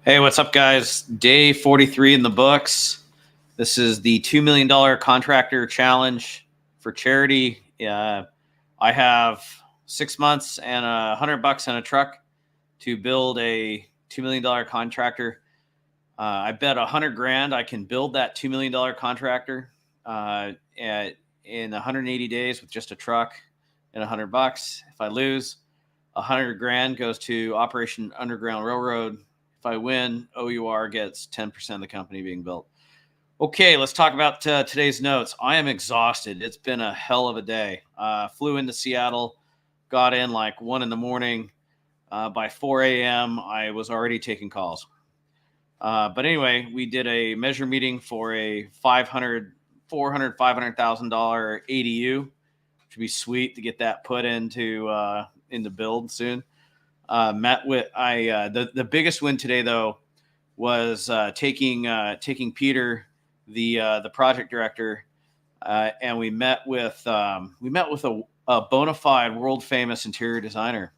Hey, what's up, guys? Day 43 in the books. This is the $2 million contractor challenge for charity. I have 6 months and $100 and a truck to build a $2 million contractor. I bet 100 grand I can build that $2 million contractor in 180 days with just a truck and $100. If I lose, 100 grand goes to Operation Underground Railroad. If I win, O.U.R gets 10% of the company being built. Okay, let's talk about today's notes. I am exhausted. It's been a hell of a day. Flew into Seattle, got in like 1 in the morning. By 4 a.m., I was already taking calls. But anyway, we did a measure meeting for a $500,000 ADU, which would be sweet to get that put into build soon. The biggest win today though was taking Peter, the project director, and we met with a bona fide world famous interior designer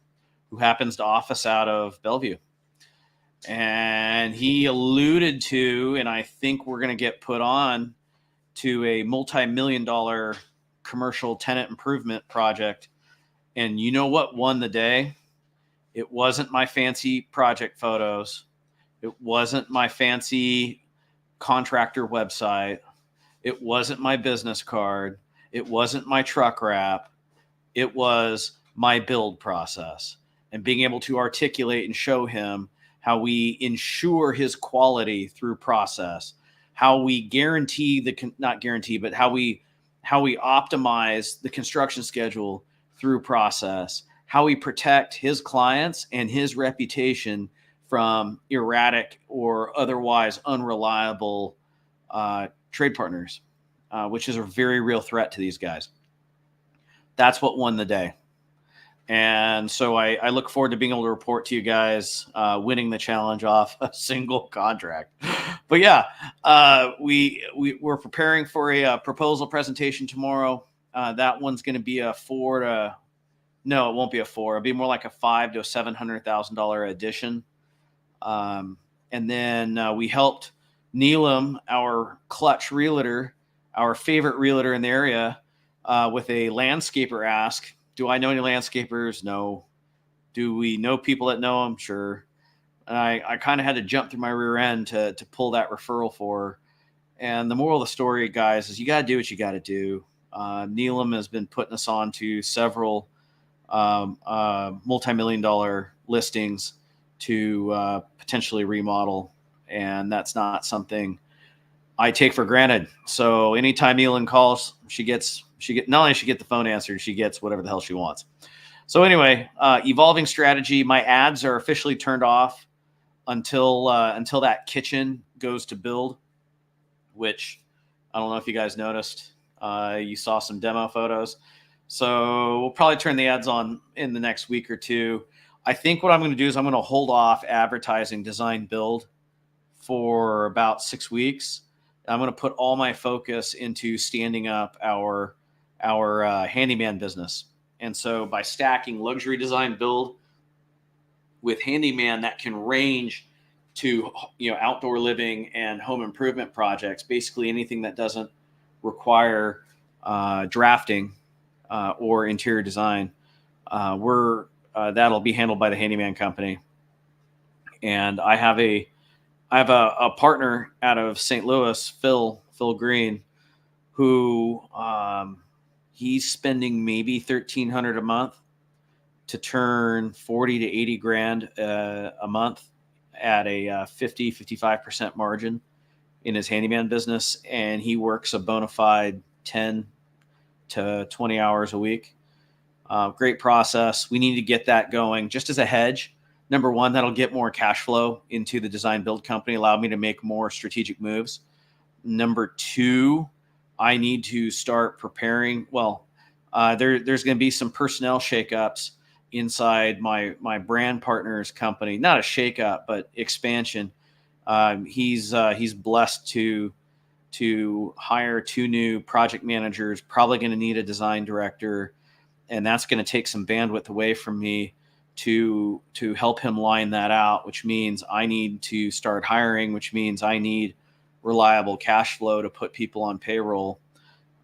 who happens to office out of Bellevue, and he alluded to, and I think we're going to get put on to a multi-million-dollar commercial tenant improvement project. And you know what won the day? It wasn't my fancy project photos. It wasn't my fancy contractor website. It wasn't my business card. It wasn't my truck wrap. It was my build process and being able to articulate and show him how we ensure his quality through process, how we guarantee not guarantee, but how we optimize the construction schedule through process, how we protect his clients and his reputation from erratic or otherwise unreliable trade partners, which is a very real threat to these guys. That's what won the day. And so I look forward to being able to report to you guys winning the challenge off a single contract. But yeah, we're preparing for a proposal presentation tomorrow. That one's going to be a no, it won't be a 4. It'll be more like a $500,000 to $700,000 addition. And then we helped Neelam, our clutch realtor, our favorite realtor in the area, with a landscaper ask. Do I know any landscapers? No. Do we know people that know them? Sure. And I kind of had to jump through my rear end to pull that referral for her. And the moral of the story, guys, is you got to do what you got to do. Neelam has been putting us on to several multi-million-dollar listings to potentially remodel, and that's not something I take for granted. So anytime Neelam calls, she get not only she get the phone answered, she gets whatever the hell she wants. So anyway, evolving strategy. My ads are officially turned off until that kitchen goes to build, which I don't know if you guys noticed. You saw some demo photos. So we'll probably turn the ads on in the next week or two. I think what I'm going to do is I'm going to hold off advertising design build for about 6 weeks. I'm going to put all my focus into standing up our handyman business. And so by stacking luxury design build with handyman, that can range to outdoor living and home improvement projects, basically anything that doesn't require drafting or interior design. That'll be handled by the handyman company. And I have a partner out of St. Louis, Phil Green, who he's spending maybe $1,300 a month to turn 40 to 80 grand a month at a 55% margin in his handyman business. And he works a bona fide 10 to 20 hours a week. Great process. We need to get that going just as a hedge. Number one, that'll get more cash flow into the design build company, allow me to make more strategic moves. Number two, I need to start preparing. Well, there's going to be some personnel shakeups inside my brand partner's company. Not a shakeup, but expansion. He's blessed to hire 2 new project managers, probably going to need a design director, and that's going to take some bandwidth away from me to help him line that out, which means I need to start hiring, which means I need reliable cash flow to put people on payroll.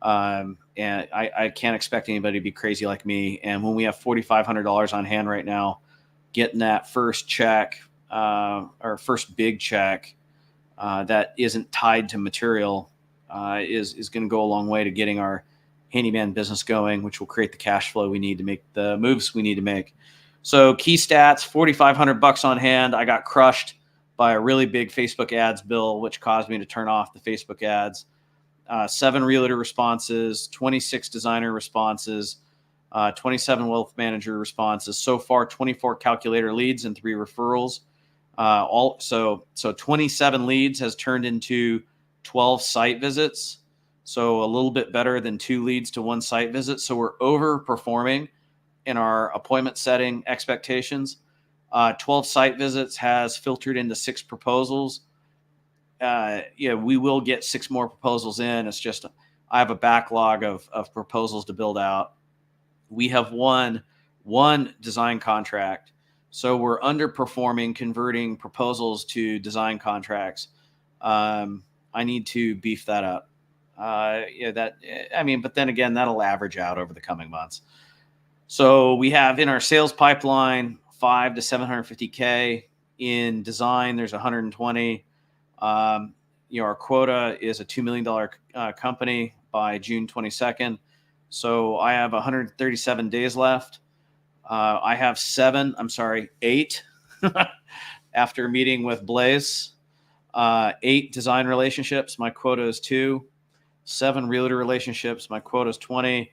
And I can't expect anybody to be crazy like me. And when we have $4,500 on hand right now, getting that first check, or first big check, that isn't tied to material, is going to go a long way to getting our handyman business going, which will create the cash flow we need to make the moves we need to make. So key stats: $4,500 on hand. I got crushed by a really big Facebook ads bill, which caused me to turn off the Facebook ads. 7 realtor responses, 26 designer responses, 27 wealth manager responses. So far, 24 calculator leads and 3 referrals. So 27 leads has turned into 12 site visits. So a little bit better than 2 leads to 1 site visit. So we're overperforming in our appointment setting expectations. 12 site visits has filtered into 6 proposals. We will get 6 more proposals in. It's just, I have a backlog of proposals to build out. We have won 1 design contract. So we're underperforming converting proposals to design contracts. I need to beef that up. But then again, that'll average out over the coming months. So we have in our sales pipeline 5 to 750K. In design, there's 120. Our quota is a $2 million company by June 22nd. So I have 137 days left. I have 8 after meeting with Blaze. 8 design relationships. My quota is 2. 7 realtor relationships. My quota is 20.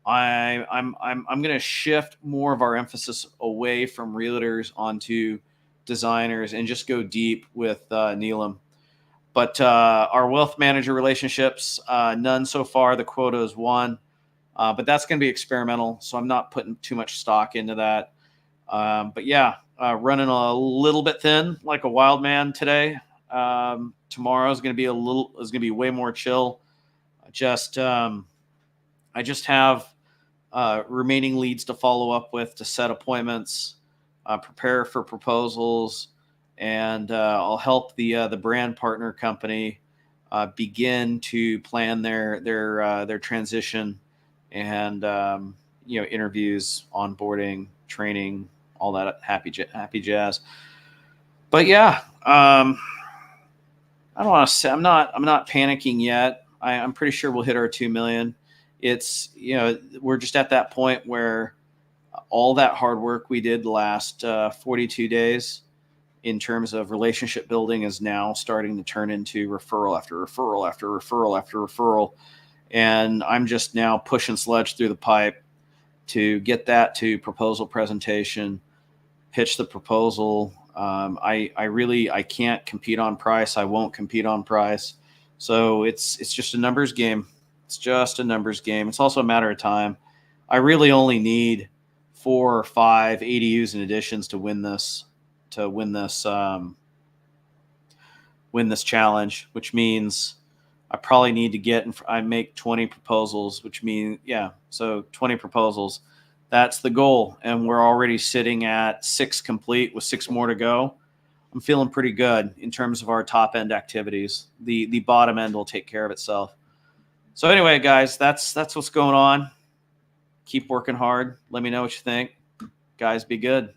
I'm going to shift more of our emphasis away from realtors onto designers and just go deep with Neelam. But our wealth manager relationships, none so far. The quota is 1. But that's going to be experimental, so I'm not putting too much stock into that. Running a little bit thin, like a wild man today. Tomorrow is going to be way more chill. I just have remaining leads to follow up with, to set appointments, prepare for proposals, and I'll help the brand partner company begin to plan their transition, and interviews, onboarding, training, all that happy jazz. But yeah, I don't want to say I'm not panicking yet. I'm pretty sure we'll hit our 2 million. It's, we're just at that point where all that hard work we did the last 42 days in terms of relationship building is now starting to turn into referral after referral after referral after referral. And I'm just now pushing sludge through the pipe to get that to proposal presentation, pitch the proposal. I can't compete on price. I won't compete on price. So it's just a numbers game. It's just a numbers game. It's also a matter of time. I really only need 4 or 5 ADUs and additions to win this challenge, which means I probably need to I make 20 proposals, which means, so 20 proposals. That's the goal. And we're already sitting at 6 complete with 6 more to go. I'm feeling pretty good in terms of our top end activities. The bottom end will take care of itself. So anyway, guys, that's what's going on. Keep working hard. Let me know what you think. Guys, be good.